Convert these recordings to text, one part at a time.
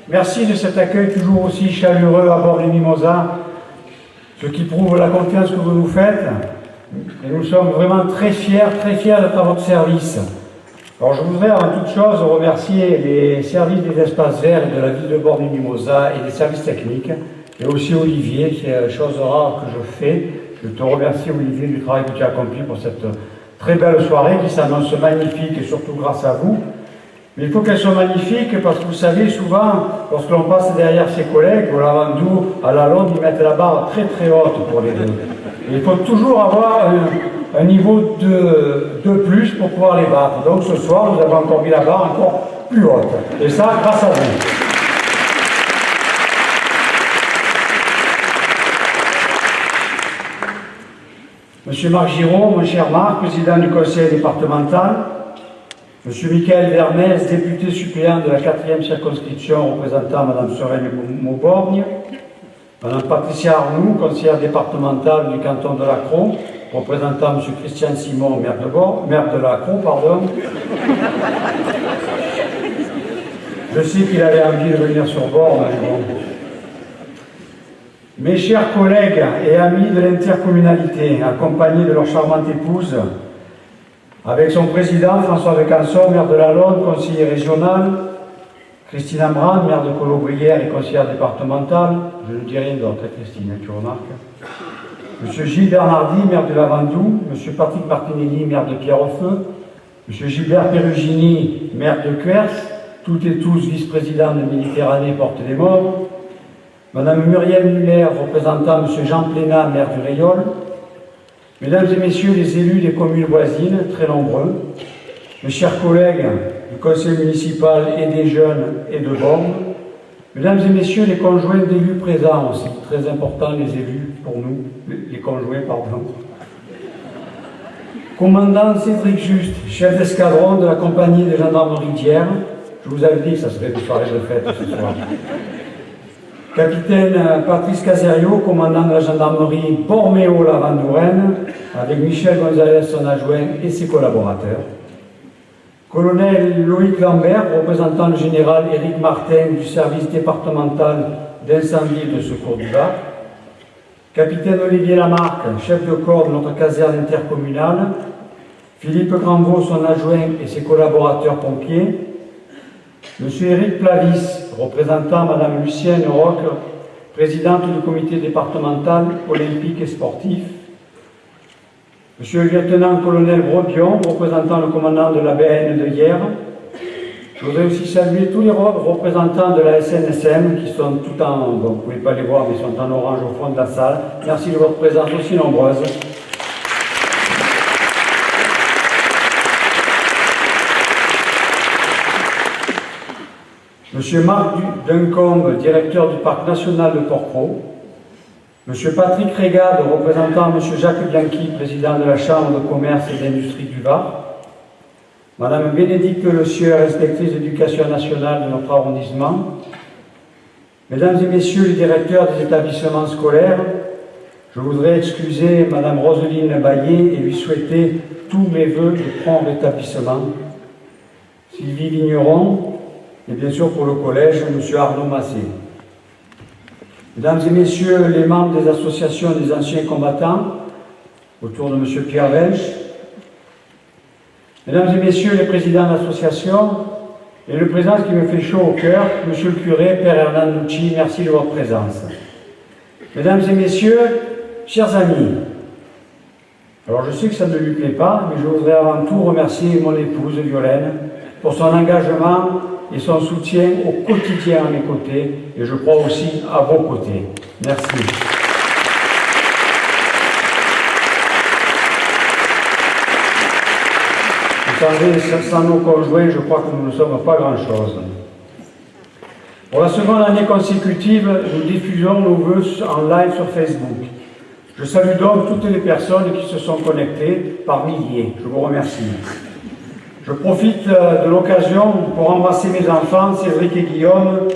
Merci de cet accueil toujours aussi chaleureux à bord des Mimosas, ce qui prouve la confiance que vous nous faites. Et nous sommes vraiment très fiers d'être à votre service. Alors je voudrais avant toute chose remercier les services des espaces verts de la ville de bord des Mimosas et des services techniques, et aussi Olivier, c'est chose rare que je fais. Je te remercie Olivier du travail que tu as accompli pour cette très belle soirée qui s'annonce magnifique et surtout grâce à vous. Mais il faut qu'elle soit magnifique parce que vous savez, souvent, lorsque l'on passe derrière ses collègues, au Lavandou, à la longue, ils mettent la barre très très haute pour les deux. Et il faut toujours avoir un niveau de plus pour pouvoir les battre. Donc ce soir, nous avons encore mis la barre encore plus haute. Et ça, grâce à vous. Monsieur Marc Giraud, mon cher Marc, président du conseil départemental. Monsieur Michael Vermès, député suppléant de la 4e circonscription représentant Mme Sereine Mauborgne. Madame Patricia Arnoux, conseillère départementale du canton de Lacron, représentant M. Christian Simon, maire de Lacron, pardon. Je sais qu'il avait envie de venir sur bord, mais bon. Mes chers collègues et amis de l'intercommunalité, accompagnés de leur charmante épouse, avec son président François de Canson, maire de la Londe, conseiller régional, Christine Ambrand, maire de Colobrières et conseillère départementale, je ne dis rien d'autre, Christine, tu remarques. Monsieur Gilles Bernardi, maire de Lavandou, monsieur Patrick Martinelli, maire de Pierrefeu, monsieur Gilbert Perugini, maire de Cuers, toutes et tous vice-présidents de Méditerranée Porte des Morts, madame Muriel Muller, représentant monsieur Jean Plénat, maire du Rayol, mesdames et messieurs les élus des communes voisines, très nombreux, mes chers collègues du conseil municipal et des jeunes et de Borne, mesdames et messieurs les conjoints d'élus présents aussi, très important les élus pour nous, les conjoints, pardon. Commandant Cédric Juste, chef d'escadron de la compagnie des gendarmeries d'hier, je vous avais dit que ça serait une soirée de fête ce soir. Capitaine Patrice Caserio, commandant de la gendarmerie Borméo-Lavandouraine, avec Michel Gonzalez, son adjoint, et ses collaborateurs. Colonel Loïc Lambert, représentant le général Éric Martin du service départemental d'incendie et de secours du Var. Capitaine Olivier Lamarque, chef de corps de notre caserne intercommunale. Philippe Granvaux, son adjoint, et ses collaborateurs pompiers. Monsieur Éric Plavis, représentant Madame Lucienne Roch, présidente du comité départemental olympique et sportif. Monsieur le lieutenant-colonel Brebion, représentant le commandant de la BN de hier. Je voudrais aussi saluer tous les représentants de la SNSM qui sont tout en, bon, vous ne pouvez pas les voir, mais ils sont en orange au fond de la salle. Merci de votre présence aussi nombreuse. Monsieur Marc Duncombe, directeur du parc national de Porquerolles. Monsieur Patrick Régade, représentant Monsieur Jacques Bianchi, président de la Chambre de commerce et d'industrie du Var. Madame Bénédicte Le Sieur, inspectrice d'éducation nationale de notre arrondissement. Mesdames et messieurs les directeurs des établissements scolaires, je voudrais excuser Madame Roseline Baillet et lui souhaiter tous mes voeux de prompt rétablissement. Sylvie Vigneron, et bien sûr pour le collège, M. Arnaud Massé. Mesdames et messieurs les membres des associations des anciens combattants, autour de M. Pierre Welch, mesdames et messieurs les présidents d'associations, et le président qui me fait chaud au cœur, M. le curé, Père Hernan Nucci, merci de votre présence. Mesdames et messieurs, chers amis, alors je sais que ça ne lui plaît pas, mais je voudrais avant tout remercier mon épouse Violaine pour son engagement et son soutien au quotidien à mes côtés, et je crois aussi à vos côtés. Merci. Vous savez, sans nos conjoints, je crois que nous ne sommes pas grand-chose. Pour la seconde année consécutive, nous diffusons nos vœux en live sur Facebook. Je salue donc toutes les personnes qui se sont connectées par milliers. Je vous remercie. Je profite de l'occasion pour embrasser mes enfants, Cédric et Guillaume,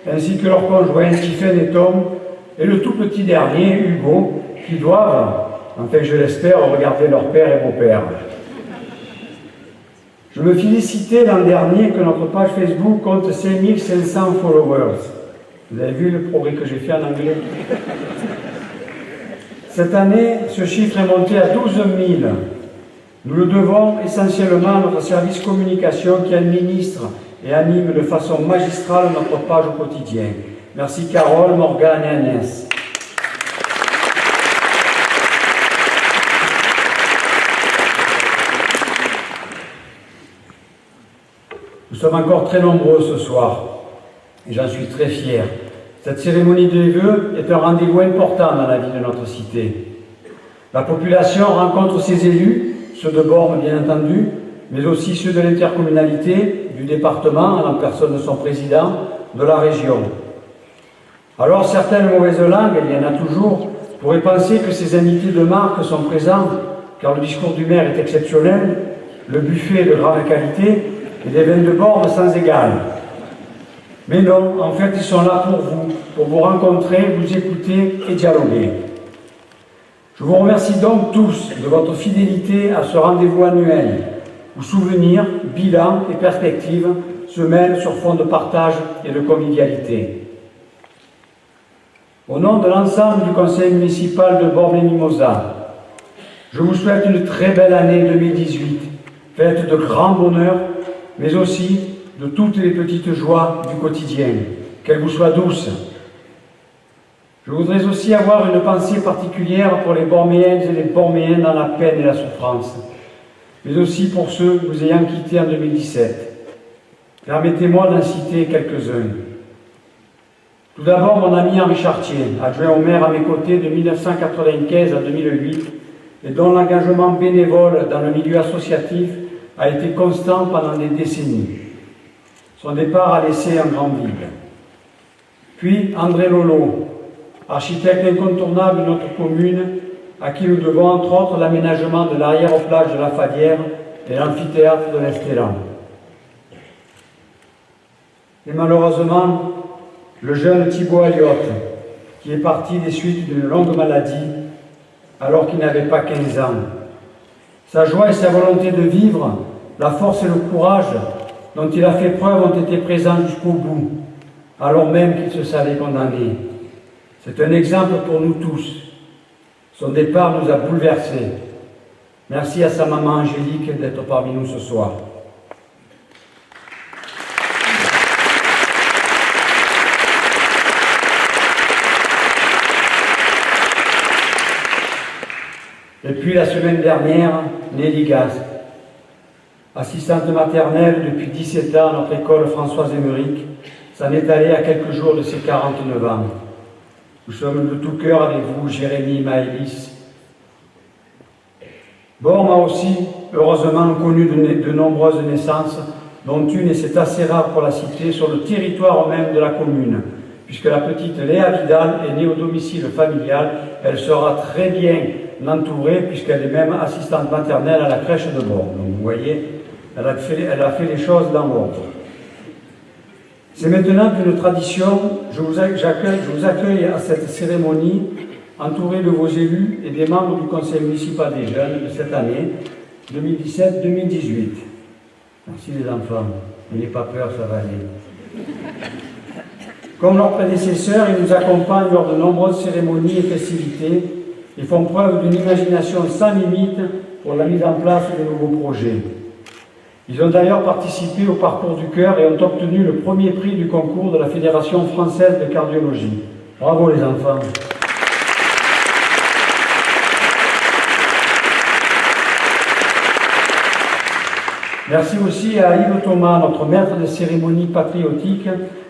ainsi que leurs conjoints, Tiffaine et Tom, et le tout petit dernier, Hugo, qui doivent, enfin je l'espère, regarder leur père et beau-père. Je me félicitais l'an dernier que notre page Facebook compte 5500 followers. Vous avez vu le progrès que j'ai fait en anglais? Cette année, ce chiffre est monté à 12 000. Nous le devons essentiellement à notre service communication qui administre et anime de façon magistrale notre page au quotidien. Merci Carole, Morgane et Agnès. Nous sommes encore très nombreux ce soir et j'en suis très fier. Cette cérémonie des vœux est un rendez-vous important dans la vie de notre cité. La population rencontre ses élus, ceux de Bormes bien entendu, mais aussi ceux de l'intercommunalité, du département, en personne de son président, de la région. Alors certaines mauvaises langues, il y en a toujours, pourraient penser que ces invités de marque sont présents, car le discours du maire est exceptionnel, le buffet est de grande qualité, et des vins de Bormes sans égal. Mais non, en fait, ils sont là pour vous rencontrer, vous écouter et dialoguer. Je vous remercie donc tous de votre fidélité à ce rendez-vous annuel, où souvenirs, bilans et perspectives se mêlent sur fond de partage et de convivialité. Au nom de l'ensemble du conseil municipal de Bormes et Mimosas, je vous souhaite une très belle année 2018, faite de grands bonheurs, mais aussi de toutes les petites joies du quotidien, qu'elles vous soient douces. Je voudrais aussi avoir une pensée particulière pour les Borméennes et les Borméens dans la peine et la souffrance, mais aussi pour ceux vous ayant quittés en 2017. Permettez-moi d'en citer quelques-uns. Tout d'abord, mon ami Henri Chartier, adjoint au maire à mes côtés de 1995 à 2008, et dont l'engagement bénévole dans le milieu associatif a été constant pendant des décennies. Son départ a laissé un grand vide. Puis André Lolo, architecte incontournable de notre commune, à qui nous devons entre autres l'aménagement de l'arrière-plage de la Fadière et l'amphithéâtre de l'Estélan. Et malheureusement, le jeune Thibaut Aliotte, qui est parti des suites d'une longue maladie, alors qu'il n'avait pas 15 ans. Sa joie et sa volonté de vivre, la force et le courage dont il a fait preuve ont été présents jusqu'au bout, alors même qu'il se savait condamné. C'est un exemple pour nous tous. Son départ nous a bouleversés. Merci à sa maman Angélique d'être parmi nous ce soir. Et puis la semaine dernière, Nelly Gaz, assistante maternelle depuis 17 ans à notre école Françoise Émeric, s'en est allée à quelques jours de ses 49 ans. Nous sommes de tout cœur avec vous, Jérémy, Maëlys. Bormes a aussi, heureusement, connu de nombreuses naissances, dont une, et c'est assez rare pour la citer, sur le territoire même de la commune, puisque la petite Léa Vidal est née au domicile familial. Elle sera très bien entourée, puisqu'elle est même assistante maternelle à la crèche de Bormes. Donc vous voyez, elle a fait les choses dans l'ordre. C'est maintenant une tradition. Je vous accueille à cette cérémonie, entouré de vos élus et des membres du conseil municipal des jeunes de cette année 2017-2018. Merci les enfants. N'ayez pas peur, ça va aller. Comme leurs prédécesseurs, ils nous accompagnent lors de nombreuses cérémonies et festivités et font preuve d'une imagination sans limite pour la mise en place de nouveaux projets. Ils ont d'ailleurs participé au parcours du cœur et ont obtenu le premier prix du concours de la Fédération française de cardiologie. Bravo les enfants! Merci aussi à Yves Thomas, notre maître de cérémonie patriotique,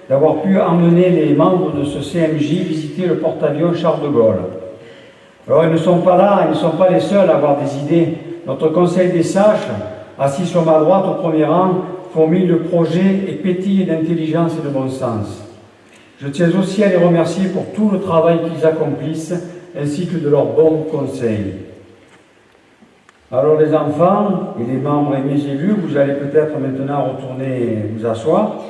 d'avoir pu emmener les membres de ce CMJ visiter le porte-avions Charles de Gaulle. Alors ils ne sont pas là, ils ne sont pas les seuls à avoir des idées. Notre conseil des sages, assis sur ma droite au premier rang, fourmille de projets et pétille d'intelligence et de bon sens. Je tiens aussi à les remercier pour tout le travail qu'ils accomplissent, ainsi que de leurs bons conseils. Alors les enfants et les membres et mes élus, vous allez peut-être maintenant retourner vous asseoir.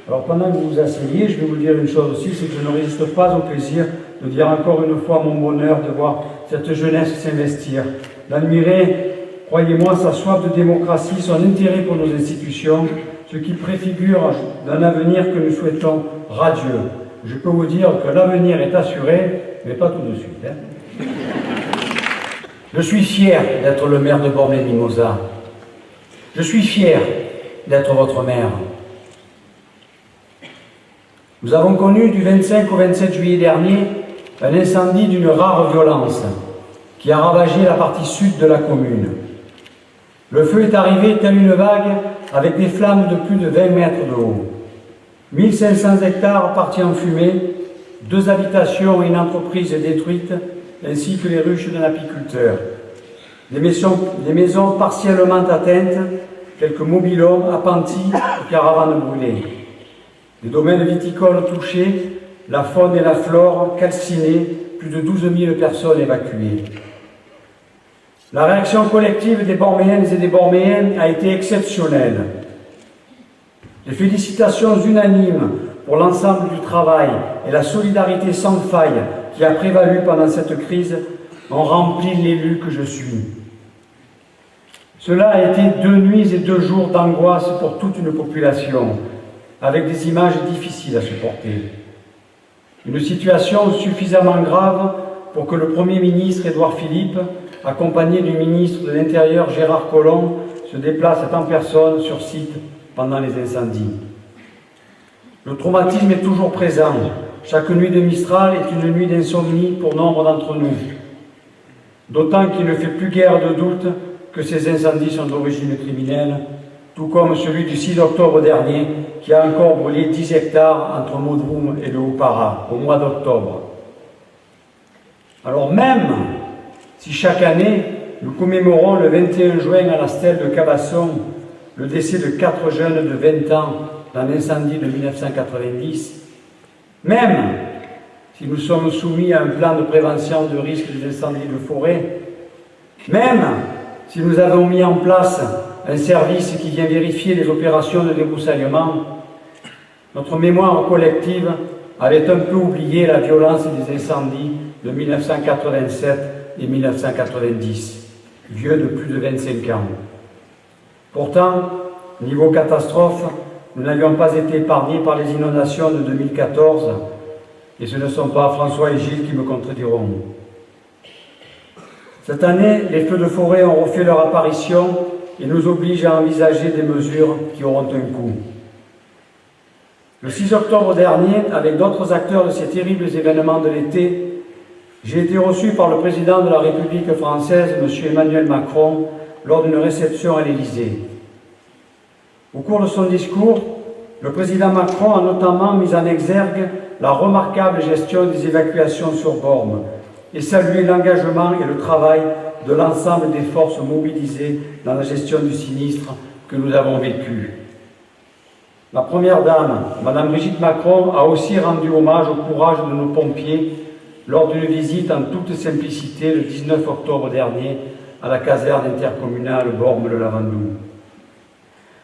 Alors pendant que vous vous asseyez, je vais vous dire une chose aussi, c'est que je ne résiste pas au plaisir de dire encore une fois mon bonheur de voir cette jeunesse s'investir, d'admirer croyez-moi, sa soif de démocratie, son intérêt pour nos institutions, ce qui préfigure d'un avenir que nous souhaitons radieux. Je peux vous dire que l'avenir est assuré, mais pas tout de suite. Je suis fier d'être le maire de Bormes-les-Mimosas. Je suis fier d'être votre maire. Nous avons connu du 25 au 27 juillet dernier un incendie d'une rare violence qui a ravagé la partie sud de la commune. Le feu est arrivé telle une vague avec des flammes de plus de 20 mètres de haut. 1500 hectares partis en fumée, 2 habitations et une entreprise détruites, ainsi que les ruches d'un apiculteur. Des maisons partiellement atteintes, quelques mobil-homes appentis aux caravanes brûlées. Des domaines viticoles touchés, la faune et la flore calcinées, plus de 12 000 personnes évacuées. La réaction collective des Borméennes et des Borméens a été exceptionnelle. Les félicitations unanimes pour l'ensemble du travail et la solidarité sans faille qui a prévalu pendant cette crise ont rempli l'élu que je suis. Cela a été 2 nuits et 2 jours d'angoisse pour toute une population, avec des images difficiles à supporter. Une situation suffisamment grave pour que le Premier ministre Édouard Philippe, accompagné du ministre de l'Intérieur Gérard Collomb, se déplace en personne sur site pendant les incendies. Le traumatisme est toujours présent. Chaque nuit de Mistral est une nuit d'insomnie pour nombre d'entre nous. D'autant qu'il ne fait plus guère de doute que ces incendies sont d'origine criminelle, tout comme celui du 6 octobre dernier, qui a encore brûlé 10 hectares entre Modroum et le Haut-Para, au mois d'octobre. Alors même si chaque année, nous commémorons le 21 juin à la stèle de Cabasson le décès de 4 jeunes de 20 ans dans l'incendie de 1990, même si nous sommes soumis à un plan de prévention de risque des incendies de forêt, même si nous avons mis en place un service qui vient vérifier les opérations de débroussaillement, notre mémoire collective avait un peu oublié la violence des incendies de 1987 et 1990, vieux de plus de 25 ans. Pourtant, niveau catastrophe, nous n'avions pas été épargnés par les inondations de 2014, et ce ne sont pas François et Gilles qui me contrediront. Cette année, les feux de forêt ont refait leur apparition et nous obligent à envisager des mesures qui auront un coût. Le 6 octobre dernier, avec d'autres acteurs de ces terribles événements de l'été, j'ai été reçu par le président de la République française, M. Emmanuel Macron, lors d'une réception à l'Élysée. Au cours de son discours, le président Macron a notamment mis en exergue la remarquable gestion des évacuations sur Bormes et salué l'engagement et le travail de l'ensemble des forces mobilisées dans la gestion du sinistre que nous avons vécu. La Première Dame, Mme Brigitte Macron, a aussi rendu hommage au courage de nos pompiers lors d'une visite en toute simplicité le 19 octobre dernier à la caserne intercommunale Bormes-le-Lavandou.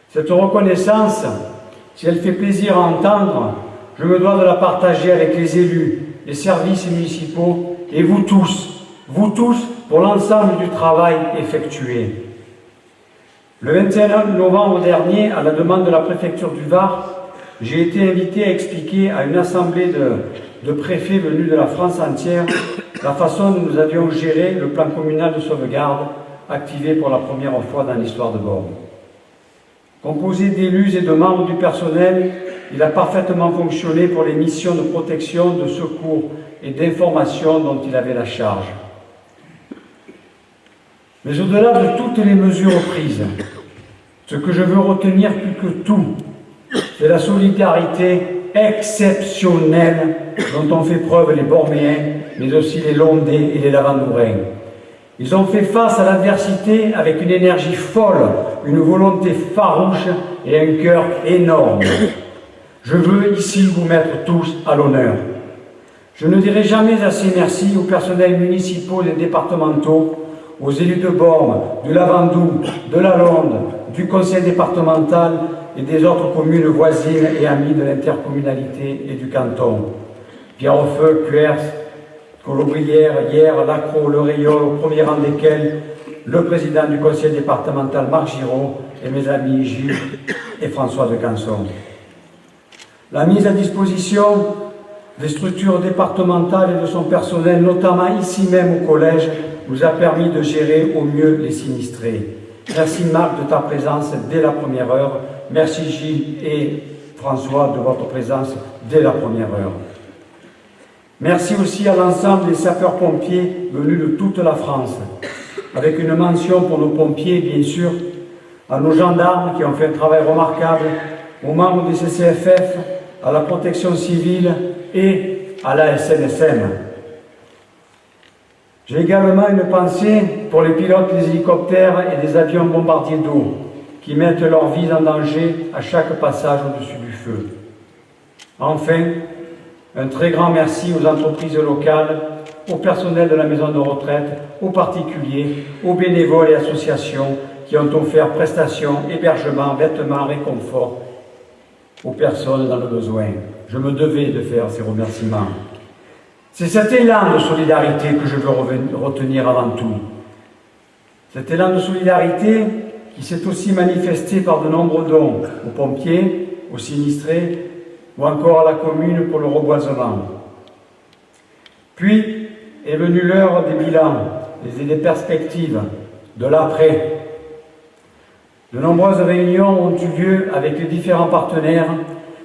Cette reconnaissance, si elle fait plaisir à entendre, je me dois de la partager avec les élus, les services municipaux et vous tous, pour l'ensemble du travail effectué. Le 21 novembre dernier, à la demande de la préfecture du Var, j'ai été invité à expliquer à une assemblée de préfets venus de la France entière la façon dont nous avions géré le plan communal de sauvegarde activé pour la première fois dans l'histoire de Bormes. Composé d'élus et de membres du personnel, il a parfaitement fonctionné pour les missions de protection, de secours et d'information dont il avait la charge. Mais au-delà de toutes les mesures prises, ce que je veux retenir plus que tout, c'est la solidarité exceptionnelle dont ont fait preuve les Borméens, mais aussi les Londais et les Lavandourais. Ils ont fait face à l'adversité avec une énergie folle, une volonté farouche et un cœur énorme. Je veux ici vous mettre tous à l'honneur. Je ne dirai jamais assez merci aux personnels municipaux et départementaux, aux élus de Bormes, du Lavandou, de la Londe, du conseil départemental et des autres communes voisines et amies de l'intercommunalité et du canton. Pierrefeu, Cuers, Colobrières, Hyères, Lacroix, Le Rayol, au premier rang desquels le président du conseil départemental Marc Giraud et mes amis Gilles et François de Canson. La mise à disposition des structures départementales et de son personnel, notamment ici même au collège, nous a permis de gérer au mieux les sinistrés. Merci Marc de ta présence dès la première heure. Merci Gilles et François de votre présence dès la première heure. Merci aussi à l'ensemble des sapeurs-pompiers venus de toute la France, avec une mention pour nos pompiers, bien sûr, à nos gendarmes qui ont fait un travail remarquable, aux membres des CCFF, à la protection civile et à la SNSM. J'ai également une pensée pour les pilotes des hélicoptères et des avions bombardiers d'eau qui mettent leur vie en danger à chaque passage au-dessus du feu. Enfin, un très grand merci aux entreprises locales, au personnel de la maison de retraite, aux particuliers, aux bénévoles et associations qui ont offert prestations, hébergements, vêtements, réconfort aux personnes dans le besoin. Je me devais de faire ces remerciements. C'est cet élan de solidarité que je veux retenir avant tout. Cet élan de solidarité qui s'est aussi manifesté par de nombreux dons aux pompiers, aux sinistrés ou encore à la commune pour le reboisement. Puis est venue l'heure des bilans et des perspectives de l'après. De nombreuses réunions ont eu lieu avec les différents partenaires,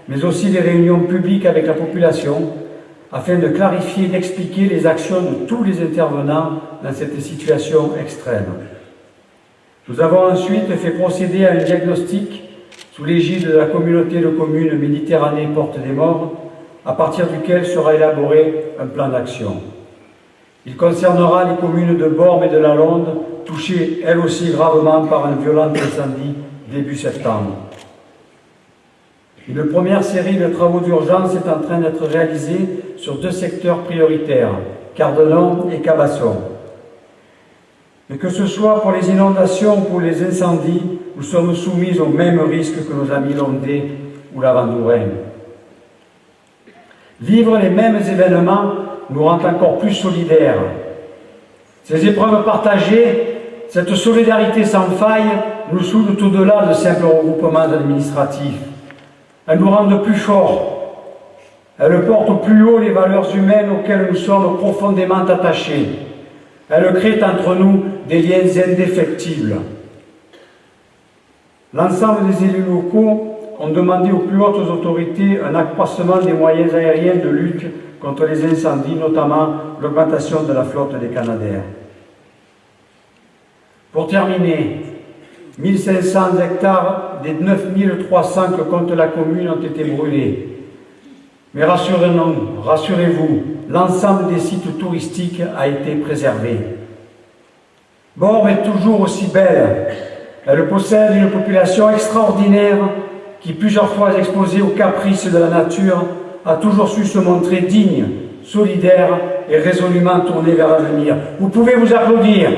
mais aussi des réunions publiques avec la population, afin de clarifier et d'expliquer les actions de tous les intervenants dans cette situation extrême. Nous avons ensuite fait procéder à un diagnostic sous l'égide de la communauté de communes Méditerranée Porte des Morts, à partir duquel sera élaboré un plan d'action. Il concernera les communes de Bormes et de la Londe, touchées elles aussi gravement par un violent incendie début septembre. Une première série de travaux d'urgence est en train d'être réalisée sur 2 secteurs prioritaires, Cardenon et Cabasson. Mais que ce soit pour les inondations ou pour les incendies, nous sommes soumis aux mêmes risques que nos amis Londais ou la Vendourin. Vivre les mêmes événements nous rend encore plus solidaires. Ces épreuves partagées, cette solidarité sans faille, nous soudent au-delà de simples regroupements administratifs. Elles nous rendent plus forts. Elles portent au plus haut les valeurs humaines auxquelles nous sommes profondément attachés. Elles créent entre nous des liens indéfectibles. L'ensemble des élus locaux ont demandé aux plus hautes autorités un accroissement des moyens aériens de lutte contre les incendies, notamment l'augmentation de la flotte des Canadair. Pour terminer, 1500 hectares des 9300 que compte la commune ont été brûlés. Mais rassurez-nous, rassurez-vous, l'ensemble des sites touristiques a été préservé. Bormes est toujours aussi belle. Elle possède une population extraordinaire qui, plusieurs fois exposée aux caprices de la nature, a toujours su se montrer digne, solidaire et résolument tournée vers l'avenir. Vous pouvez vous applaudir.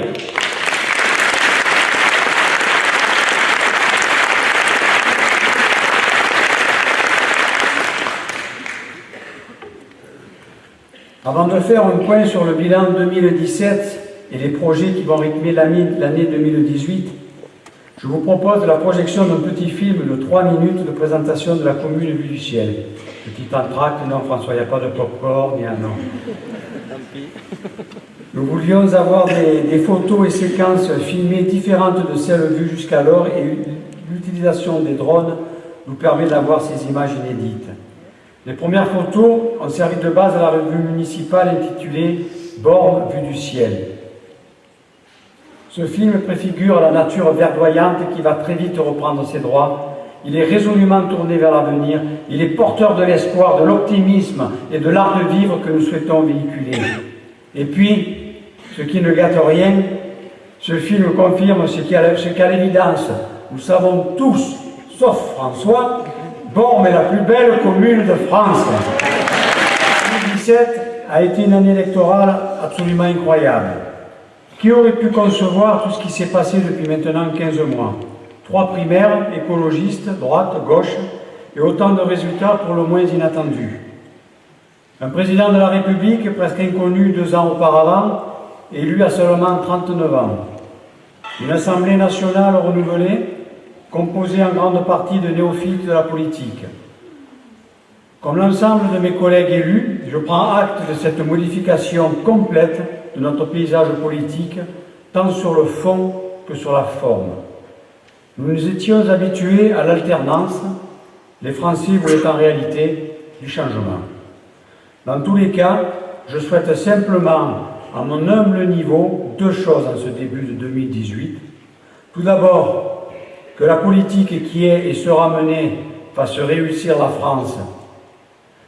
Avant de faire un point sur le bilan 2017 et les projets qui vont rythmer l'année 2018, je vous propose la projection d'un petit film de 3 minutes de présentation de la commune vue du ciel. Petit entracte, non François, il n'y a pas de popcorn, il y a non. Nous voulions avoir des photos et séquences filmées différentes de celles vues jusqu'alors et l'utilisation des drones nous permet d'avoir ces images inédites. Les premières photos ont servi de base à la revue municipale intitulée « Bormes vue du ciel ». Ce film préfigure la nature verdoyante qui va très vite reprendre ses droits. Il est résolument tourné vers l'avenir. Il est porteur de l'espoir, de l'optimisme et de l'art de vivre que nous souhaitons véhiculer. Et puis, ce qui ne gâte rien, ce film confirme ce qu'à l'évidence, nous savons tous, sauf François, Bormes est la plus belle commune de France. 2017 a été une année électorale absolument incroyable. Qui aurait pu concevoir tout ce qui s'est passé depuis maintenant 15 mois? 3 primaires, écologistes, droite, gauche, et autant de résultats pour le moins inattendus. Un président de la République presque inconnu 2 ans auparavant, élu à seulement 39 ans. Une Assemblée nationale renouvelée, composée en grande partie de néophytes de la politique. Comme l'ensemble de mes collègues élus, je prends acte de cette modification complète de notre paysage politique, tant sur le fond que sur la forme. Nous nous étions habitués à l'alternance, les Français voulaient en réalité du changement. Dans tous les cas, je souhaite simplement, à mon humble niveau, deux choses en ce début de 2018. Tout d'abord, que la politique qui est et sera menée fasse réussir la France,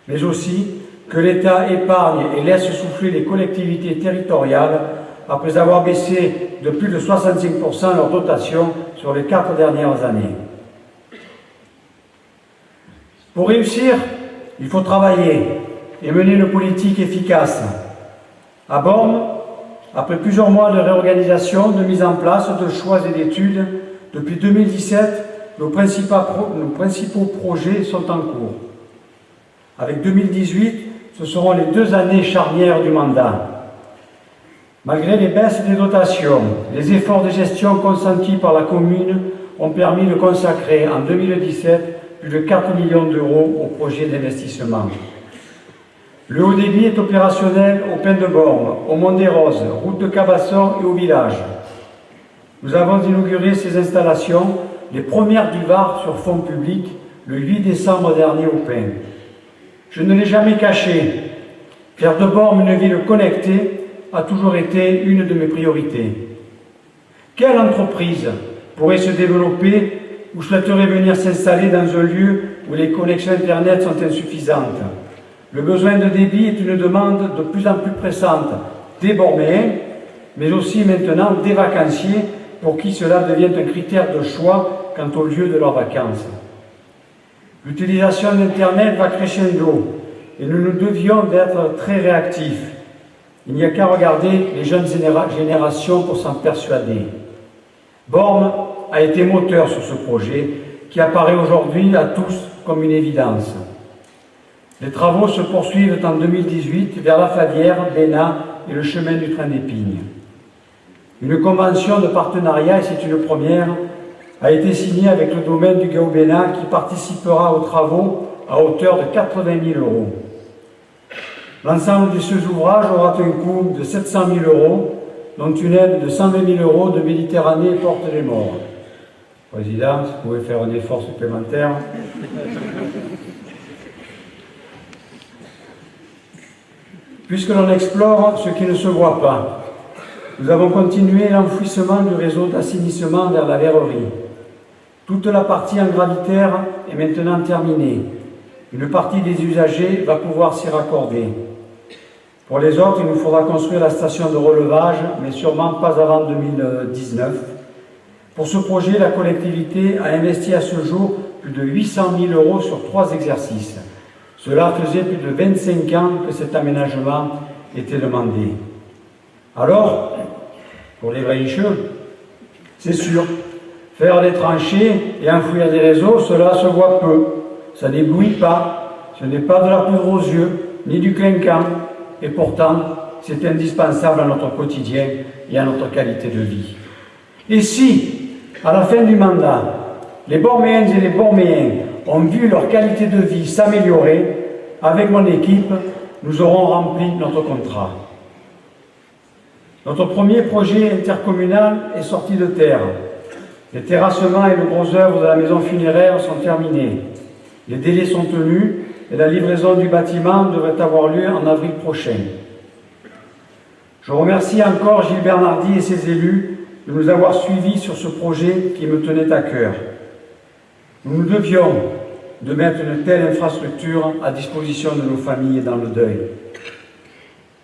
mais aussi que l'État épargne et laisse souffler les collectivités territoriales après avoir baissé de plus de 65% leur dotation sur les 4 dernières années. Pour réussir, il faut travailler et mener une politique efficace. À Bormes, après plusieurs mois de réorganisation, de mise en place, de choix et d'études, depuis 2017, nos principaux projets sont en cours. Avec 2018, ce seront les 2 années charnières du mandat. Malgré les baisses des dotations, les efforts de gestion consentis par la commune ont permis de consacrer en 2017 plus de 4 millions d'euros au projet d'investissement. Le haut débit est opérationnel au Pin de Bormes, au Mont des Roses, route de Cabasson et au village. Nous avons inauguré ces installations, les premières du Var sur fonds publics, le 8 décembre dernier au Pin. Je ne l'ai jamais caché, faire de Bormes une ville connectée a toujours été une de mes priorités. Quelle entreprise pourrait se développer ou souhaiterait venir s'installer dans un lieu où les connexions Internet sont insuffisantes? Le besoin de débit est une demande de plus en plus pressante des Borméens, mais aussi maintenant des vacanciers pour qui cela devient un critère de choix quant au lieu de leurs vacances. L'utilisation d'Internet va crescendo et nous devions d'être très réactifs. Il n'y a qu'à regarder les jeunes générations pour s'en persuader. Bormes a été moteur sur ce projet qui apparaît aujourd'hui à tous comme une évidence. Les travaux se poursuivent en 2018 vers la Fadière, Bénat et le chemin du train d'Épines. Une convention de partenariat, et c'est une première, a été signée avec le domaine du Gao-Bénat qui participera aux travaux à hauteur de 80 000 euros. L'ensemble de ces ouvrages aura un coût de 700 000 euros, dont une aide de 120 000 euros de Méditerranée et Porte des Morts. Président, si vous pouvez faire un effort supplémentaire. Puisque l'on explore ce qui ne se voit pas, nous avons continué l'enfouissement du réseau d'assainissement vers la verrerie. Toute la partie en gravitaire est maintenant terminée. Une partie des usagers va pouvoir s'y raccorder. Pour les autres, il nous faudra construire la station de relevage, mais sûrement pas avant 2019. Pour ce projet, la collectivité a investi à ce jour plus de 800 000 euros sur 3 exercices. Cela faisait plus de 25 ans que cet aménagement était demandé. Alors, pour les Vraillecheux, c'est sûr, faire des tranchées et enfouir des réseaux, cela se voit peu. Ça n'éblouit pas, ce n'est pas de la poudre aux yeux, ni du clinquant, et pourtant, c'est indispensable à notre quotidien et à notre qualité de vie. Et si, à la fin du mandat, les Borméennes et les Borméens ont vu leur qualité de vie s'améliorer, avec mon équipe, nous aurons rempli notre contrat. Notre premier projet intercommunal est sorti de terre. Les terrassements et le gros œuvre de la maison funéraire sont terminés. Les délais sont tenus et la livraison du bâtiment devrait avoir lieu en avril prochain. Je remercie encore Gilles Bernardi et ses élus de nous avoir suivis sur ce projet qui me tenait à cœur. Nous nous devions de mettre une telle infrastructure à disposition de nos familles dans le deuil.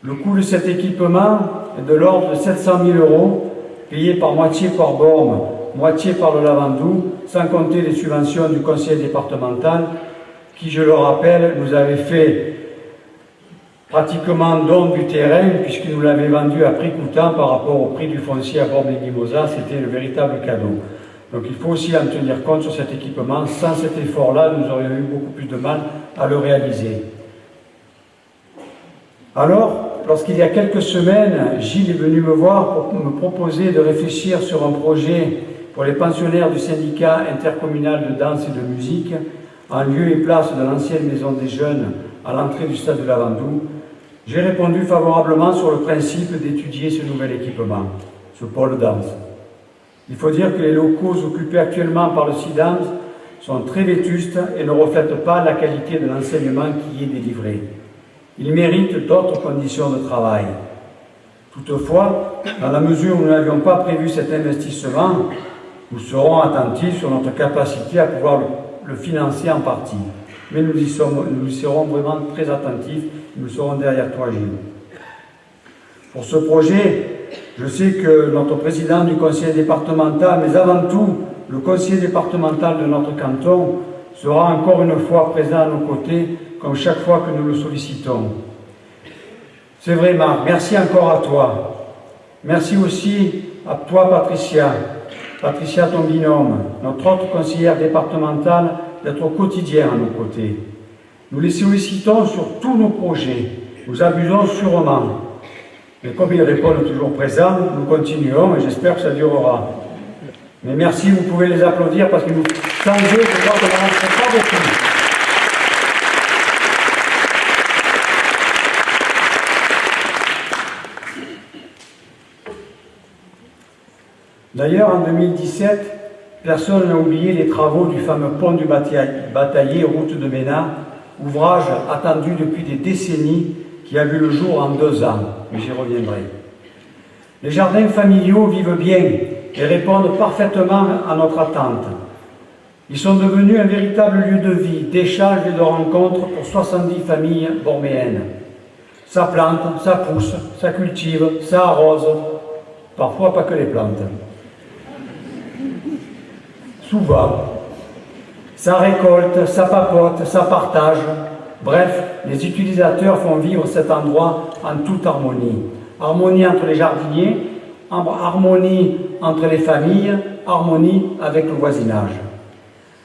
Le coût de cet équipement est de l'ordre de 700 000 euros, payé par moitié par Bormes, moitié par le Lavandou, sans compter les subventions du conseil départemental, qui, je le rappelle, nous avait fait pratiquement don du terrain, puisqu'il nous l'avait vendu à prix coûtant par rapport au prix du foncier à Bormes et Mimosas. C'était le véritable cadeau. Donc il faut aussi en tenir compte sur cet équipement. Sans cet effort-là, nous aurions eu beaucoup plus de mal à le réaliser. Alors, lorsqu'il y a quelques semaines, Gilles est venu me voir pour me proposer de réfléchir sur un projet pour les pensionnaires du syndicat intercommunal de danse et de musique, en lieu et place de l'ancienne maison des jeunes à l'entrée du stade de Lavandou, j'ai répondu favorablement sur le principe d'étudier ce nouvel équipement, ce pôle danse. Il faut dire que les locaux occupés actuellement par le SIDAMS sont très vétustes et ne reflètent pas la qualité de l'enseignement qui y est délivré. Ils méritent d'autres conditions de travail. Toutefois, dans la mesure où nous n'avions pas prévu cet investissement, nous serons attentifs sur notre capacité à pouvoir le financer en partie. Mais nous y serons vraiment très attentifs, nous serons derrière toi, Gilles. Pour ce projet, je sais que notre président du conseil départemental, mais avant tout le conseiller départemental de notre canton, sera encore une fois présent à nos côtés, comme chaque fois que nous le sollicitons. C'est vrai, Marc, merci encore à toi. Merci aussi à toi, Patricia, ton binôme, notre autre conseillère départementale, d'être au quotidien à nos côtés. Nous les sollicitons sur tous nos projets. Nous abusons sûrement. Mais comme ils répondent toujours présents, nous continuons et j'espère que ça durera. Mais merci, vous pouvez les applaudir parce que nous changez, je crois que n'en avons pas beaucoup. D'ailleurs, en 2017, personne n'a oublié les travaux du fameux pont du Bataillé, route de Ménard, ouvrage attendu depuis des décennies qui a vu le jour en 2 ans, mais j'y reviendrai. Les jardins familiaux vivent bien et répondent parfaitement à notre attente. Ils sont devenus un véritable lieu de vie, d'échange et de rencontre pour 70 familles borméennes. Ça plante, ça pousse, ça cultive, ça arrose, parfois pas que les plantes. Souvent, ça récolte, ça papote, ça partage. Bref, les utilisateurs font vivre cet endroit en toute harmonie. Harmonie entre les jardiniers, harmonie entre les familles, harmonie avec le voisinage.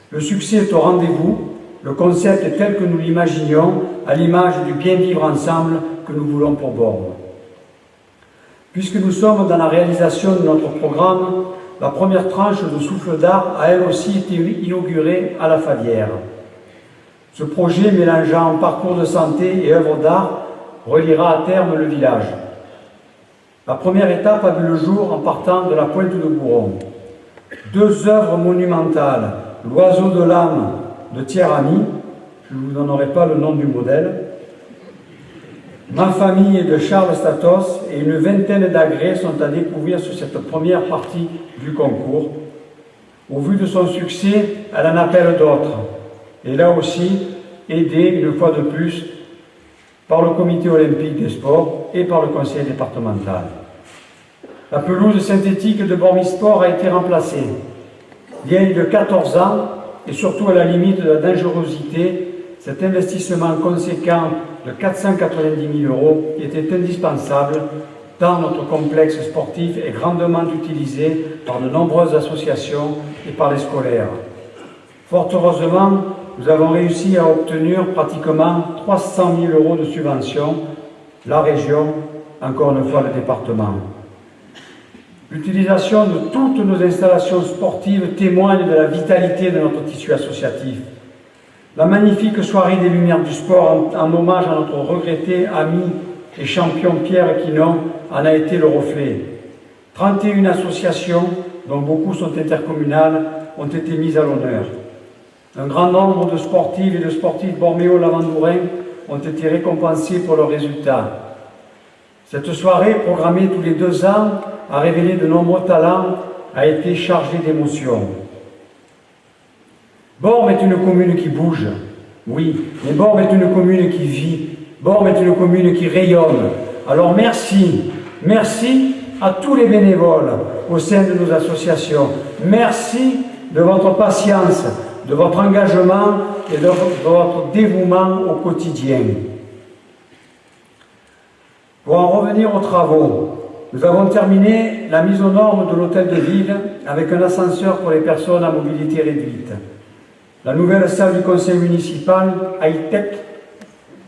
Le succès est au rendez-vous, le concept est tel que nous l'imaginions, à l'image du bien vivre ensemble que nous voulons pour Bormes. Puisque nous sommes dans la réalisation de notre programme, la première tranche de Souffle d'Art a elle aussi été inaugurée à la Favière. Ce projet mélangeant parcours de santé et œuvres d'art reliera à terme le village. La première étape a vu le jour en partant de la Pointe de Gouron. 2 œuvres monumentales, L'Oiseau de l'âme de Thierry Ami, je ne vous donnerai pas le nom du modèle, Ma famille de Charles Statos et une vingtaine d'agrès sont à découvrir sur cette première partie du concours. Au vu de son succès, elle en appelle d'autres. Et là aussi, aidée une fois de plus par le comité olympique des sports et par le conseil départemental. La pelouse synthétique de Bormisport a été remplacée. Vieille de 14 ans et surtout à la limite de la dangerosité, cet investissement conséquent de 490 000 € était indispensable tant notre complexe sportif est grandement utilisé par de nombreuses associations et par les scolaires. Fort heureusement, nous avons réussi à obtenir pratiquement 300 000 € de subventions, la région, encore une fois le département. L'utilisation de toutes nos installations sportives témoigne de la vitalité de notre tissu associatif. La magnifique soirée des Lumières du Sport en hommage à notre regretté ami et champion Pierre Quinon en a été le reflet. 31 associations, dont beaucoup sont intercommunales, ont été mises à l'honneur. Un grand nombre de sportives et de sportifs borméo-lavandourins ont été récompensés pour leurs résultats. Cette soirée, programmée tous les 2 ans, a révélé de nombreux talents, a été chargée d'émotions. Bormes est une commune qui bouge, oui, mais Bormes est une commune qui vit. Bormes est une commune qui rayonne. Alors merci à tous les bénévoles au sein de nos associations. Merci de votre patience, de votre engagement et de votre dévouement au quotidien. Pour en revenir aux travaux, nous avons terminé la mise aux normes de l'hôtel de ville avec un ascenseur pour les personnes à mobilité réduite. La nouvelle salle du conseil municipal high-tech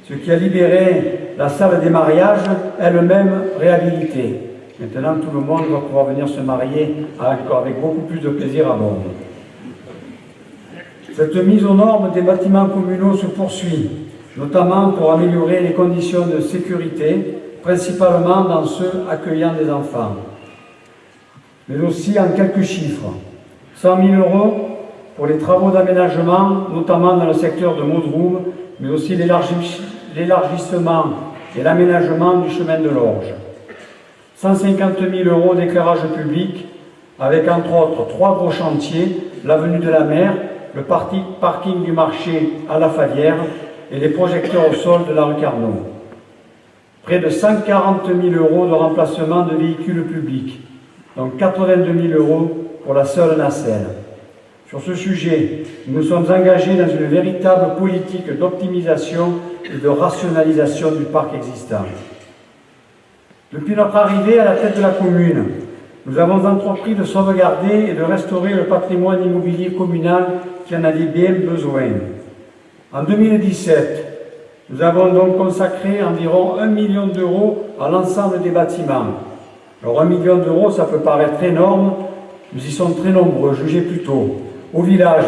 ce qui a libéré la salle des mariages, elle-même réhabilitée. Maintenant, tout le monde va pouvoir venir se marier avec beaucoup plus de plaisir à bord. Cette mise aux normes des bâtiments communaux se poursuit, notamment pour améliorer les conditions de sécurité, principalement dans ceux accueillant des enfants. Mais aussi en quelques chiffres. 100 000 € pour les travaux d'aménagement, notamment dans le secteur de Modroum, mais aussi l'élargissement et l'aménagement du chemin de l'Orge. 150 000 € d'éclairage public, avec entre autres 3 gros chantiers, l'avenue de la Mer, le parking du marché à la Falière et les projecteurs au sol de la rue Carnot. Près de 140 000 € de remplacement de véhicules publics, donc 82 000 € pour la seule nacelle. Sur ce sujet, nous nous sommes engagés dans une véritable politique d'optimisation et de rationalisation du parc existant. Depuis notre arrivée à la tête de la commune, nous avons entrepris de sauvegarder et de restaurer le patrimoine immobilier communal qui en avait bien besoin. En 2017, nous avons donc consacré environ 1 million d'euros à l'ensemble des bâtiments. Alors 1 million d'euros, ça peut paraître énorme, nous y sommes très nombreux, jugez plutôt. Au village,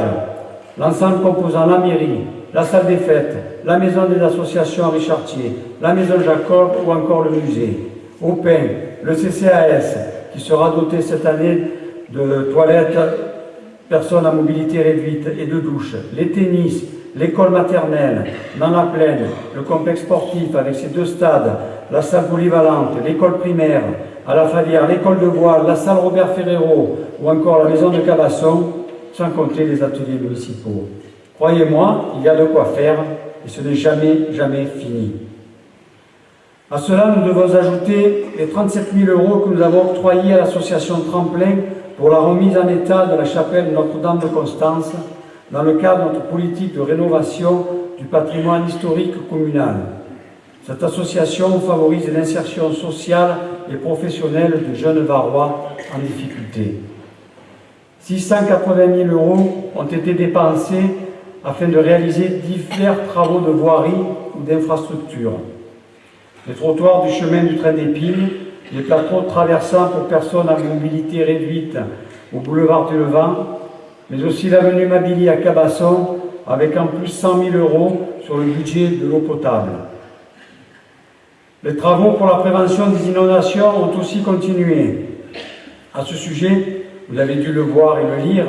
l'ensemble composant la mairie, la salle des fêtes, la maison des associations Henri Chartier, la maison Jacob ou encore le musée. Au pain, le CCAS, qui sera doté cette année de toilettes personnes à mobilité réduite et de douches, les tennis, l'école maternelle, dans la plaine, le complexe sportif avec ses 2 stades, la salle polyvalente, l'école primaire, à la Falière, l'école de voile, la salle Robert Ferrero ou encore la maison de Cabasson, sans compter les ateliers municipaux. Croyez-moi, il y a de quoi faire et ce n'est jamais fini. À cela, nous devons ajouter les 37 000 € que nous avons octroyés à l'association Tremplin pour la remise en état de la chapelle Notre-Dame de Constance dans le cadre de notre politique de rénovation du patrimoine historique communal. Cette association favorise l'insertion sociale et professionnelle de jeunes Varois en difficulté. 680 000 € ont été dépensés afin de réaliser divers travaux de voirie ou d'infrastructure. Les trottoirs du chemin du train d'Épines, les plateaux traversants pour personnes à mobilité réduite au boulevard du Levant, mais aussi l'avenue Mabili à Cabasson, avec en plus 100 000 € sur le budget de l'eau potable. Les travaux pour la prévention des inondations ont aussi continué. À ce sujet, vous avez dû le voir et le lire,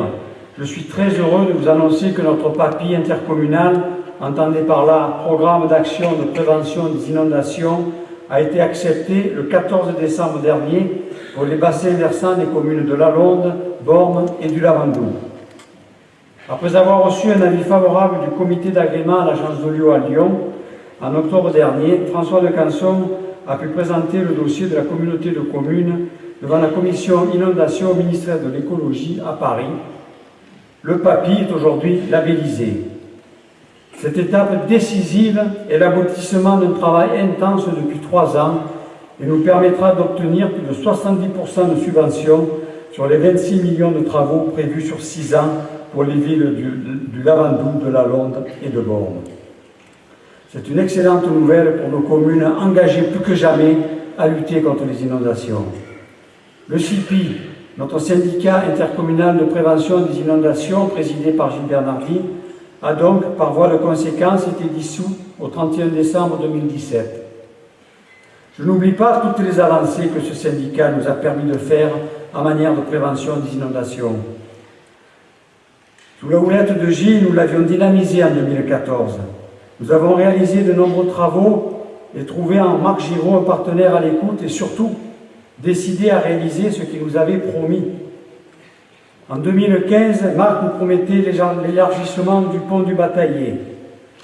je suis très heureux de vous annoncer que notre PAPI intercommunal, entendez par là Programme d'action de prévention des inondations, a été accepté le 14 décembre dernier pour les bassins versants des communes de Lalonde, Bormes et du Lavandou. Après avoir reçu un avis favorable du comité d'agrément à l'agence de l'eau à Lyon, en octobre dernier, François de Canson a pu présenter le dossier de la communauté de communes devant la commission inondation au ministère de l'écologie à Paris. Le PAPI est aujourd'hui labellisé. Cette étape décisive est l'aboutissement d'un travail intense depuis 3 ans et nous permettra d'obtenir plus de 70% de subventions sur les 26 millions de travaux prévus sur 6 ans pour les villes du Lavandou, de Lalonde et de Bormes. C'est une excellente nouvelle pour nos communes engagées plus que jamais à lutter contre les inondations. Le CIPI, notre syndicat intercommunal de prévention des inondations, présidé par Gilles Bernardi, a donc, par voie de conséquence, été dissous au 31 décembre 2017. Je n'oublie pas toutes les avancées que ce syndicat nous a permis de faire en matière de prévention des inondations. Sous la houlette de Gilles, nous l'avions dynamisé en 2014. Nous avons réalisé de nombreux travaux et trouvé en Marc Giraud un partenaire à l'écoute et surtout décidé à réaliser ce qu'il nous avait promis. En 2015, Marc nous promettait l'élargissement du pont du Bataillé.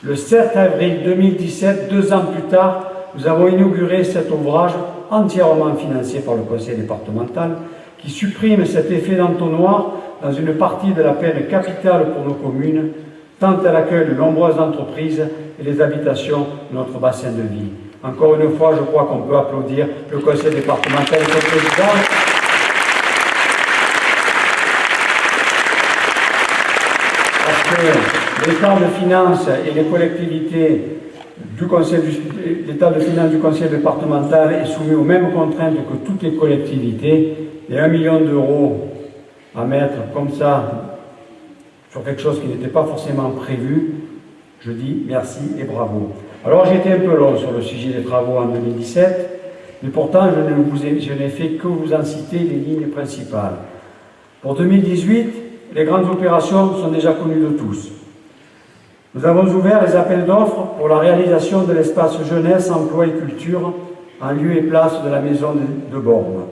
Le 7 avril 2017, 2 ans plus tard, nous avons inauguré cet ouvrage entièrement financé par le conseil départemental qui supprime cet effet d'entonnoir dans une partie de la peine capitale pour nos communes, tant elle accueille de nombreuses entreprises et les habitations de notre bassin de vie. Encore une fois, je crois qu'on peut applaudir le conseil départemental et son président. Parce que l'État de finances et les collectivités l'état de finances du conseil départemental est soumis aux mêmes contraintes que toutes les collectivités, et 1 million d'euros à mettre comme ça sur quelque chose qui n'était pas forcément prévu, je dis merci et bravo. Alors j'ai été un peu long sur le sujet des travaux en 2017, mais pourtant je n'ai fait que vous en citer les lignes principales. Pour 2018, les grandes opérations sont déjà connues de tous. Nous avons ouvert les appels d'offres pour la réalisation de l'espace jeunesse, emploi et culture en lieu et place de la maison de Bormes.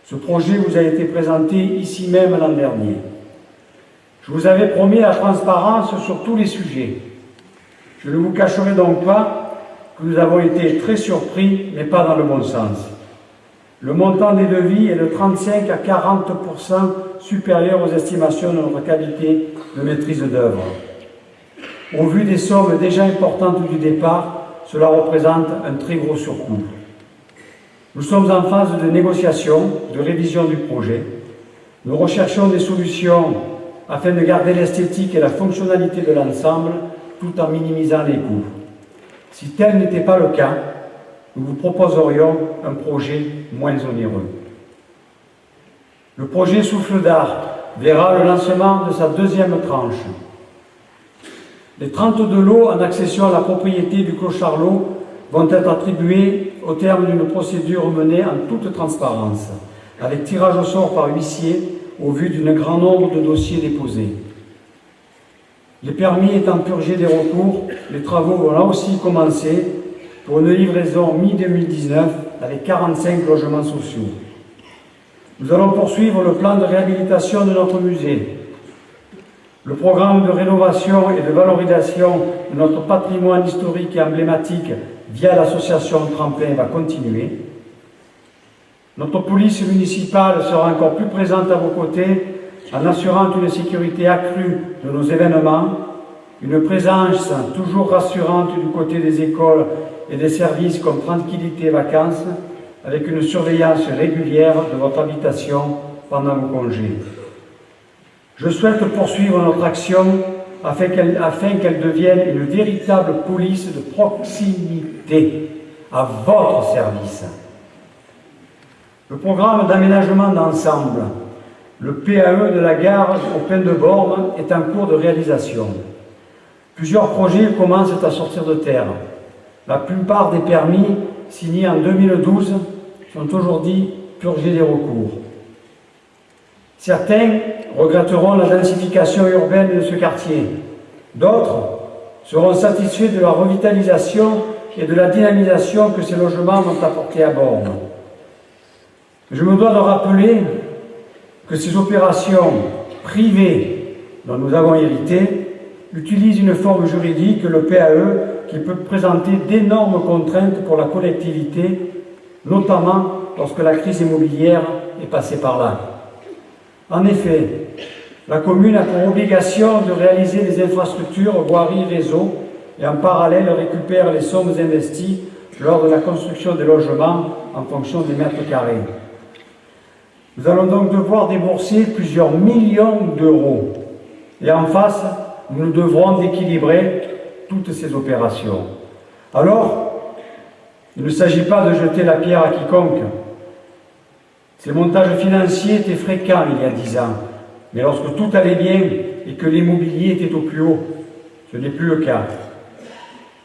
Ce projet vous a été présenté ici même l'an dernier. Je vous avais promis la transparence sur tous les sujets. Je ne vous cacherai donc pas que nous avons été très surpris, mais pas dans le bon sens. Le montant des devis est de 35 à 40% supérieur aux estimations de notre qualité de maîtrise d'œuvre. Au vu des sommes déjà importantes du départ, cela représente un très gros surcoût. Nous sommes en phase de négociation, de révision du projet. Nous recherchons des solutions afin de garder l'esthétique et la fonctionnalité de l'ensemble tout en minimisant les coûts. Si tel n'était pas le cas, nous vous proposerions un projet moins onéreux. Le projet Souffle d'Art verra le lancement de sa deuxième tranche. Les 32 lots en accession à la propriété du Clos Charlot vont être attribués au terme d'une procédure menée en toute transparence, avec tirage au sort par huissier au vu d'un grand nombre de dossiers déposés. Les permis étant purgés des recours, les travaux vont là aussi commencer pour une livraison mi-2019 avec 45 logements sociaux. Nous allons poursuivre le plan de réhabilitation de notre musée. Le programme de rénovation et de valorisation de notre patrimoine historique et emblématique via l'association Tremplin va continuer. Notre police municipale sera encore plus présente à vos côtés en assurant une sécurité accrue de nos événements, une présence toujours rassurante du côté des écoles et des services comme Tranquillité et Vacances, avec une surveillance régulière de votre habitation pendant vos congés. Je souhaite poursuivre notre action afin qu'elle devienne une véritable police de proximité à votre service. Le programme d'aménagement d'ensemble, le PAE de la gare au Pin de Bormes, est en cours de réalisation. Plusieurs projets commencent à sortir de terre. La plupart des permis signés en 2012 sont aujourd'hui purgés des recours. Certains regretteront la densification urbaine de ce quartier. D'autres seront satisfaits de la revitalisation et de la dynamisation que ces logements vont apporter à Bormes. Je me dois de rappeler que ces opérations privées dont nous avons hérité utilisent une forme juridique, le PAE, qui peut présenter d'énormes contraintes pour la collectivité, notamment lorsque la crise immobilière est passée par là. En effet, la commune a pour obligation de réaliser des infrastructures, voiries, réseaux, et en parallèle récupère les sommes investies lors de la construction des logements en fonction des mètres carrés. Nous allons donc devoir débourser plusieurs millions d'euros. Et en face, nous devrons d'équilibrer toutes ces opérations. Alors, il ne s'agit pas de jeter la pierre à quiconque. Ces montages financiers étaient fréquents il y a 10 ans, mais lorsque tout allait bien et que l'immobilier était au plus haut, ce n'est plus le cas.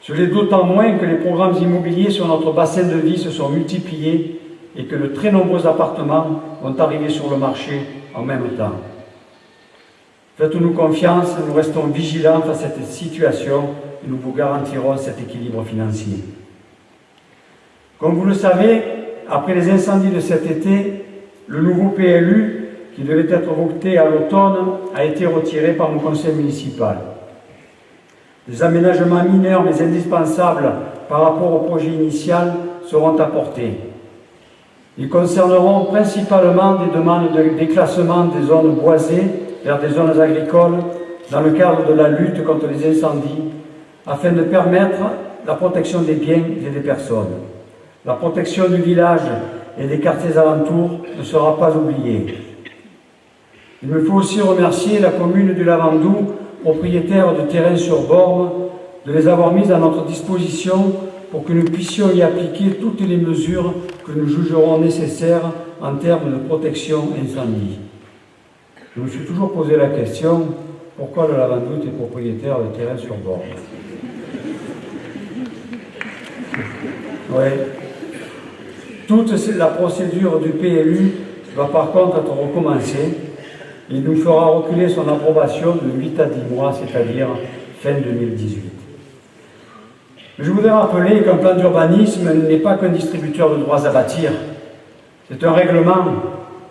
Ce l'est d'autant moins que les programmes immobiliers sur notre bassin de vie se sont multipliés et que de très nombreux appartements vont arriver sur le marché en même temps. Faites-nous confiance, nous restons vigilants face à cette situation et nous vous garantirons cet équilibre financier. Comme vous le savez, après les incendies de cet été, le nouveau PLU, qui devait être voté à l'automne, a été retiré par mon conseil municipal. Des aménagements mineurs mais indispensables par rapport au projet initial seront apportés. Ils concerneront principalement des demandes de déclassement des zones boisées vers des zones agricoles dans le cadre de la lutte contre les incendies, afin de permettre la protection des biens et des personnes. La protection du village et des quartiers alentours ne sera pas oubliée. Il me faut aussi remercier la commune du Lavandou, propriétaire de terrains sur Bormes, de les avoir mises à notre disposition pour que nous puissions y appliquer toutes les mesures que nous jugerons nécessaires en termes de protection incendie. Je me suis toujours posé la question, pourquoi le Lavandou est propriétaire de terrain sur Bormes? Oui. Toute la procédure du PLU va par contre être recommencée. Il nous fera reculer son approbation de 8 à 10 mois, c'est-à-dire fin 2018. Mais je voudrais rappeler qu'un plan d'urbanisme n'est pas qu'un distributeur de droits à bâtir. C'est un règlement,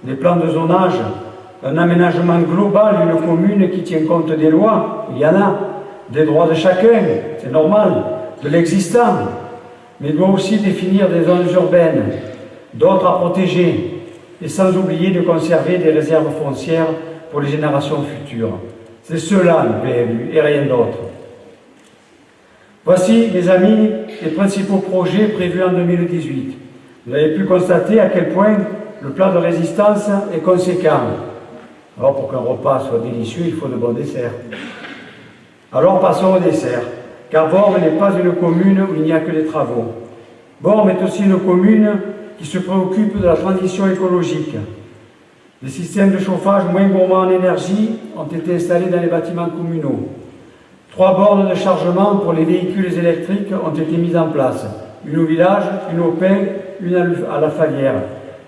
des plans de zonage, un aménagement global d'une commune qui tient compte des lois, il y en a, des droits de chacun, c'est normal, de l'existant, mais il doit aussi définir des zones urbaines, d'autres à protéger, et sans oublier de conserver des réserves foncières pour les générations futures. C'est cela le PLU et rien d'autre. Voici, mes amis, les principaux projets prévus en 2018. Vous avez pu constater à quel point le plan de résistance est conséquent. Alors, pour qu'un repas soit délicieux, il faut de bons desserts. Alors, passons au dessert, car Bormes n'est pas une commune où il n'y a que des travaux. Bormes est aussi une commune qui se préoccupe de la transition écologique. Des systèmes de chauffage moins gourmands en énergie ont été installés dans les bâtiments communaux. 3 bornes de chargement pour les véhicules électriques ont été mises en place. Une au village, une au Pin, une à la Falière.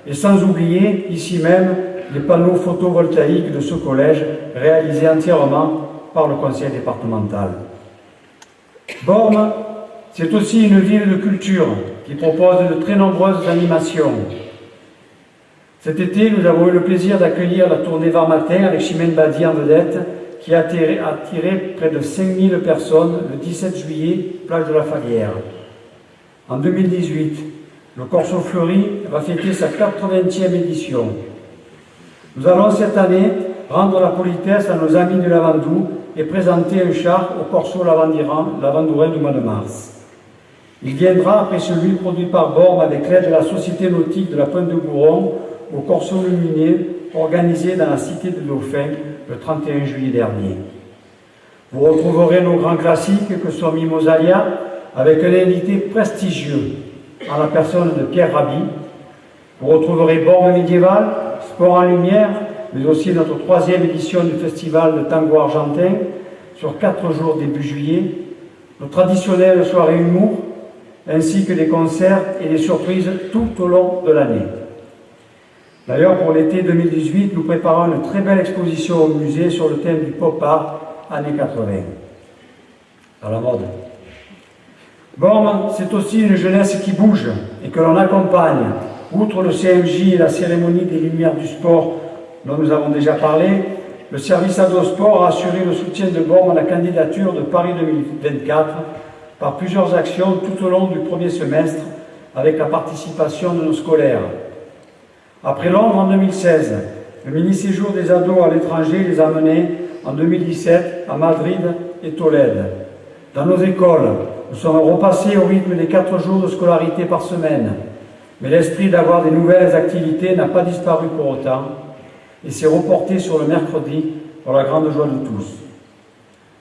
Et sans oublier, ici même, les panneaux photovoltaïques de ce collège, réalisés entièrement par le conseil départemental. Bormes, c'est aussi une ville de culture qui propose de très nombreuses animations. Cet été, nous avons eu le plaisir d'accueillir la tournée Varmatin avec Chimène Badi en vedette, qui a attiré près de 5000 personnes le 17 juillet, plage de la Falière. En 2018, le Corso Fleuri va fêter sa 80e édition. Nous allons cette année rendre la politesse à nos amis du Lavandou et présenter un char au Corso Lavandourin du mois de mars. Il viendra après celui produit par Bormes avec l'aide de la Société nautique de la Pointe de Gouron au Corso Lumineux organisé dans la cité de Dauphin le 31 juillet dernier. Vous retrouverez nos grands classiques que sont Mimosalia avec un invité prestigieux en la personne de Pierre Rabhi. Vous retrouverez Bormes médiéval, Sport en lumière, mais aussi notre 3e édition du festival de tango argentin sur 4 jours début juillet, nos traditionnelles soirées humour, ainsi que des concerts et des surprises tout au long de l'année. D'ailleurs, pour l'été 2018, nous préparons une très belle exposition au musée sur le thème du pop art années 80. À la mode. Bormes, c'est aussi une jeunesse qui bouge et que l'on accompagne. Outre le CMJ et la cérémonie des Lumières du sport dont nous avons déjà parlé, le service Adosport a assuré le soutien de Bormes à la candidature de Paris 2024 par plusieurs actions tout au long du premier semestre avec la participation de nos scolaires. Après Londres en 2016, le mini-séjour des ados à l'étranger les a menés en 2017 à Madrid et Tolède. Dans nos écoles, nous sommes repassés au rythme des 4 jours de scolarité par semaine, mais l'esprit d'avoir des nouvelles activités n'a pas disparu pour autant et s'est reporté sur le mercredi pour la grande joie de tous.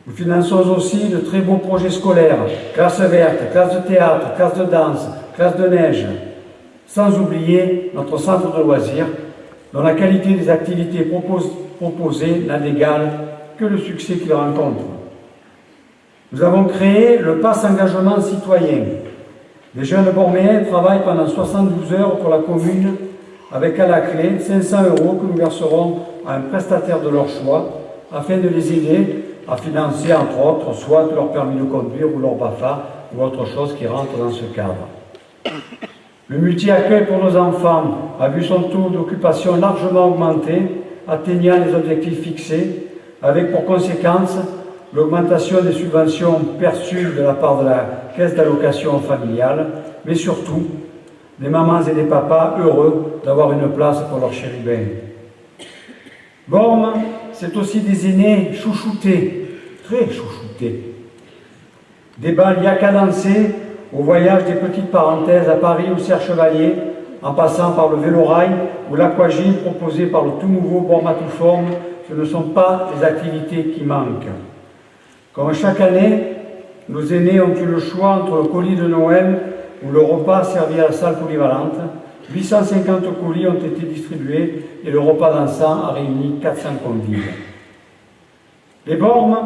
Nous finançons aussi de très beaux projets scolaires, classes vertes, classes de théâtre, classes de danse, classes de neige, sans oublier notre centre de loisirs, dont la qualité des activités proposées n'a d'égal que le succès qu'il rencontre. Nous avons créé le Pass Engagement Citoyen. Les jeunes borméens travaillent pendant 72 heures pour la commune, avec à la clé 500 € que nous verserons à un prestataire de leur choix, afin de les aider à financer, entre autres, soit leur permis de conduire ou leur BAFA, ou autre chose qui rentre dans ce cadre. Le multi-accueil pour nos enfants a vu son taux d'occupation largement augmenter, atteignant les objectifs fixés, avec pour conséquence l'augmentation des subventions perçues de la part de la caisse d'allocation familiale, mais surtout des mamans et des papas heureux d'avoir une place pour leur chérubin. Bormes, c'est aussi des aînés chouchoutés, très chouchoutés. Des bals yaka-dansés au voyage des petites parenthèses à Paris ou Serre-Chevalier, en passant par le vélorail ou l'aquagym proposé par le tout nouveau Bormatoforme, ce ne sont pas des activités qui manquent. Comme chaque année, nos aînés ont eu le choix entre le colis de Noël ou le repas servi à la salle polyvalente. 850 colis ont été distribués et le repas dansant a réuni 400 convives. Les bornes,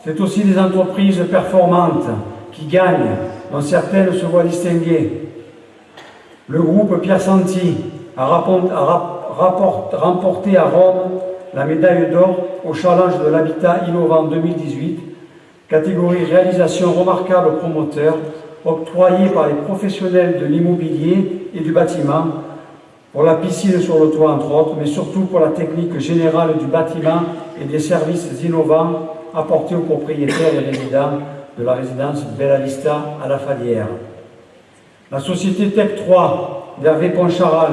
c'est aussi des entreprises performantes qui gagnent, dont certaines se voient distinguées. Le groupe Pierre Santi a remporté à Rome la médaille d'or au challenge de l'habitat innovant 2018, catégorie réalisation remarquable promoteur, octroyée par les professionnels de l'immobilier et du bâtiment, pour la piscine sur le toit entre autres, mais surtout pour la technique générale du bâtiment et des services innovants apportés aux propriétaires et résidents de la résidence Bella Vista à la Falière. La société Tech 3 d'Hervé Poncharal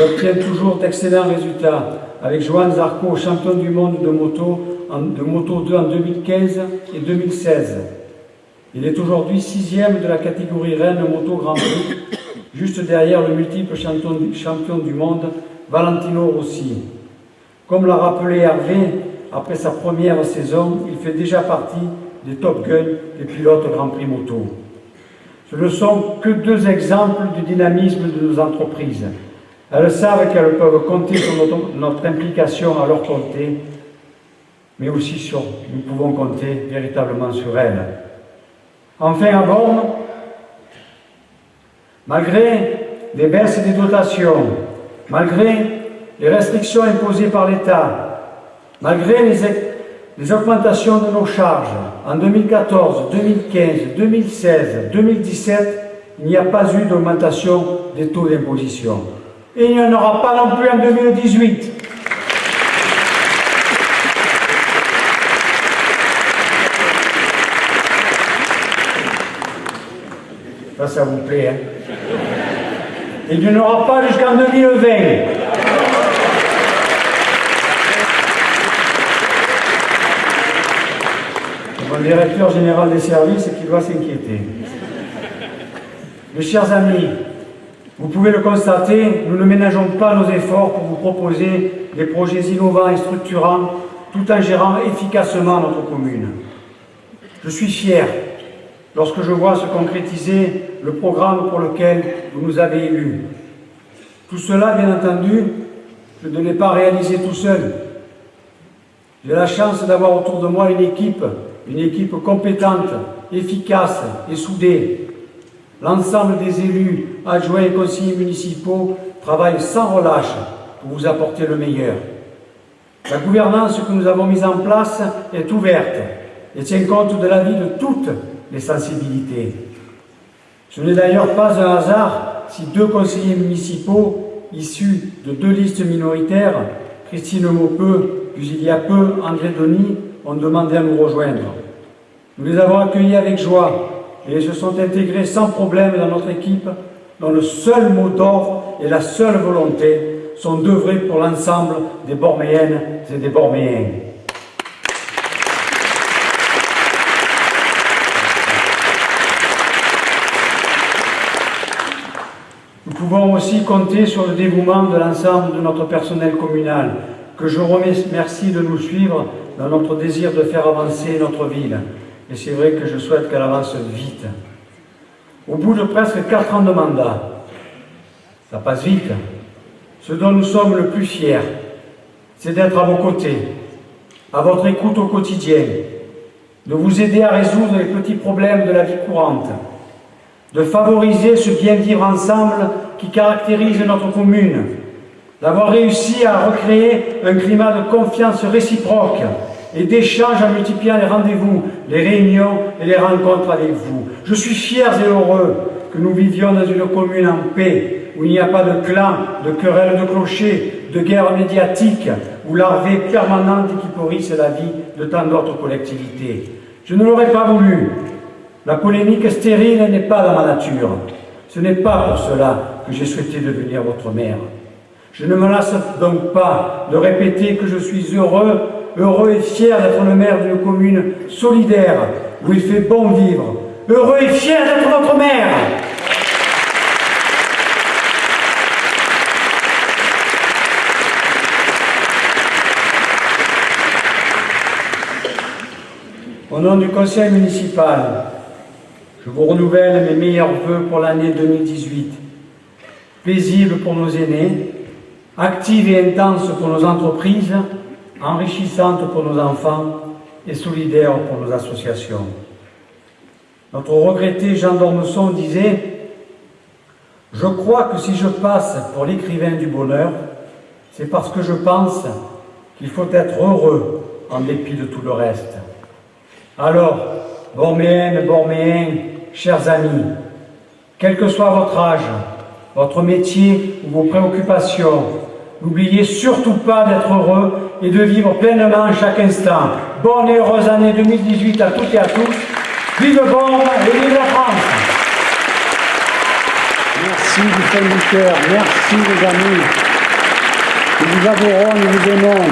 obtient toujours d'excellents résultats avec Johan Zarco, champion du monde de moto 2 en 2015 et 2016. Il est aujourd'hui 6e de la catégorie Rennes Moto Grand Prix, juste derrière le multiple champion du monde Valentino Rossi. Comme l'a rappelé Hervé, après sa première saison, il fait déjà partie des Top Gun des pilotes Grand Prix moto. Ce ne sont que 2 exemples du dynamisme de nos entreprises. Elles savent qu'elles peuvent compter sur notre implication à leur côté, mais aussi nous pouvons compter véritablement sur elles. Enfin, à Borne, malgré les baisses des dotations, malgré les restrictions imposées par l'État, malgré les augmentations de nos charges, en 2014, 2015, 2016, 2017, il n'y a pas eu d'augmentation des taux d'imposition. Et il n'y en aura pas non plus en 2018. Ça vous plaît, hein? Et il n'y en aura pas jusqu'en 2020. Mon directeur général des services qui doit s'inquiéter. Mes chers amis, vous pouvez le constater, nous ne ménageons pas nos efforts pour vous proposer des projets innovants et structurants tout en gérant efficacement notre commune. Je suis fier lorsque je vois se concrétiser le programme pour lequel vous nous avez élus. Tout cela, bien entendu, je ne l'ai pas réalisé tout seul. J'ai la chance d'avoir autour de moi une équipe compétente, efficace et soudée. L'ensemble des élus, adjoints et conseillers municipaux travaillent sans relâche pour vous apporter le meilleur. La gouvernance que nous avons mise en place est ouverte et tient compte de l'avis de toutes les sensibilités. Ce n'est d'ailleurs pas un hasard si 2 conseillers municipaux issus de 2 listes minoritaires, Christine Maupeux, puis il y a peu André Denis, ont demandé à nous rejoindre. Nous les avons accueillis avec joie et ils se sont intégrés sans problème dans notre équipe, dont le seul mot d'ordre et la seule volonté sont d'œuvrer pour l'ensemble des Borméennes et des Borméens. Nous pouvons aussi compter sur le dévouement de l'ensemble de notre personnel communal, que je remercie de nous suivre dans notre désir de faire avancer notre ville. Et c'est vrai que je souhaite qu'elle avance vite. Au bout de presque 4 ans de mandat, ça passe vite, ce dont nous sommes le plus fiers, c'est d'être à vos côtés, à votre écoute au quotidien, de vous aider à résoudre les petits problèmes de la vie courante, de favoriser ce bien-vivre ensemble qui caractérise notre commune, d'avoir réussi à recréer un climat de confiance réciproque et d'échange en multipliant les rendez-vous, les réunions et les rencontres avec vous. Je suis fier et heureux que nous vivions dans une commune en paix, où il n'y a pas de clans, de querelles de clochers, de guerres médiatiques, ou larvées permanentes qui pourrissent la vie de tant d'autres collectivités. Je ne l'aurais pas voulu. La polémique stérile n'est pas dans ma nature. Ce n'est pas pour cela que j'ai souhaité devenir votre maire. Je ne me lasse donc pas de répéter que je suis heureux et fier d'être le maire d'une commune solidaire, où il fait bon vivre. Heureux et fier d'être votre maire. Au nom du conseil municipal Je vous renouvelle mes meilleurs vœux pour l'année 2018. Paisible pour nos aînés, active et intense pour nos entreprises, enrichissante pour nos enfants et solidaire pour nos associations. Notre regretté Jean d'Ormesson disait « Je crois que si je passe pour l'écrivain du bonheur, c'est parce que je pense qu'il faut être heureux en dépit de tout le reste. » Alors, Borméennes, Borméens, chers amis, quel que soit votre âge, votre métier ou vos préoccupations, n'oubliez surtout pas d'être heureux et de vivre pleinement chaque instant. Bonne et heureuse année 2018 à toutes et à tous. Vive Borne et vive la France! Merci du fond du cœur, merci les amis. Nous vous adorons, nous vous aimons.